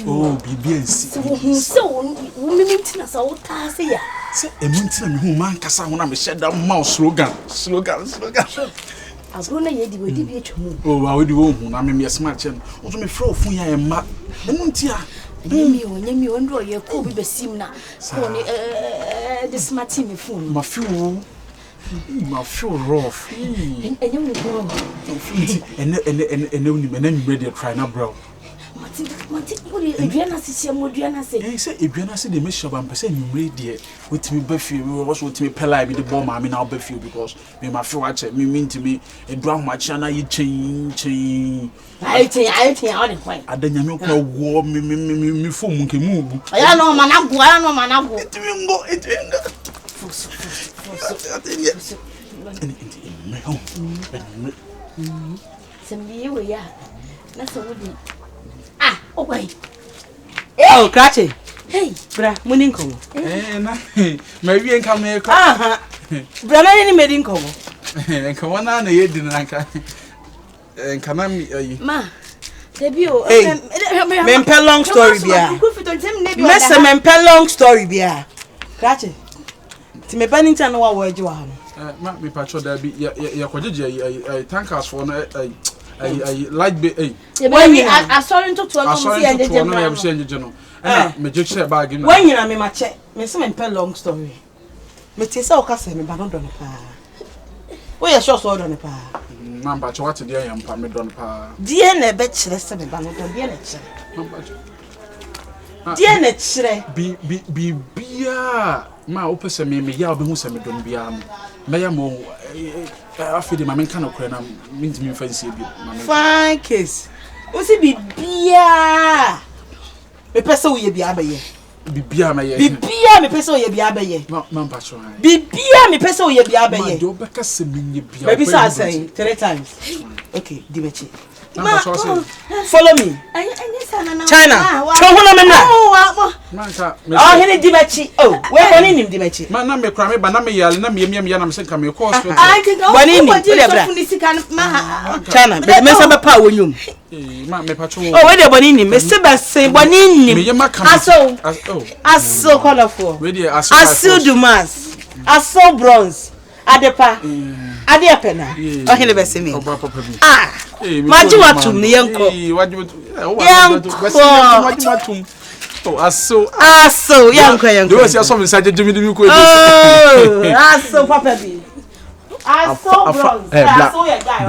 Oh, BBNC. So, women as old as here. Say, a mountain who man cassa when I'm a shed down mouse slogan. I've grown a yedi with DBH. Oh, I would do. I mean, yes, my chin. Also, me throw for you and Matt. And Muntia. Name you and your Kobe Besimna. The smart team phone. My fuel rough. And you will go. And then ready try now, bro. Adriana says, Modiana says, he said, if you're the mission, I'm saying you ready with me, Buffy, was with me, Pella, with the bomb. I mean, I'll Buffy because me, my watch me mean to me, a drum my channel, you change. I think on the point. I don't know war me for monkey move. I know, Manago. It Oh, wait. Oh, Cratchy. Hey, Bra, Muninko. Maybe I come here. Brana any medinko. And come on, I didn't like and can I Ma, debut. Mempel long story, Bia. Mess a Mempel long story, Bia. Cratchy. Timmy Bennington, what word you are. Might be patrol there be your tankers for I like be I saw into 12 and the general. And me just said bag. When you are me, my check, Miss Mempel long story. Metisa Ocasa, me banon on the pa. We are short on the pa. Number to what today I am permit on pa. Dear Nebet, let's have a banon on the election. Dear Netchere, be beer. My opus and me, ya be who send me don't be Mayamo. I feel my main kind of crane means me fancy. Fine case. What's it be beer? Me person will be abaye. Be beer, my be beer, me person will be abaye. Not patron. Be beer, me person will be abaye. Do back a semi beer. Maybe so I say 3 times. Okay, Dimechi. Follow me. China. Oh, he Dimechi. Oh, where on him Dimechi? Man, I'm a crime, but I'm a yell, and I'm saying, come your course. I think China, but the mess power you. Oh, where the Bonini, Mr. Bassay, Bonini, as so colorful. As so Dumas, as so bronze. Adepa, Adepena. Oh, he never see me. Ah, Majuatu, Yanko. Oh, so, Yanko. You see something inside the Jimmy. Oh, as so Papa B. As so bronze. As so your guy.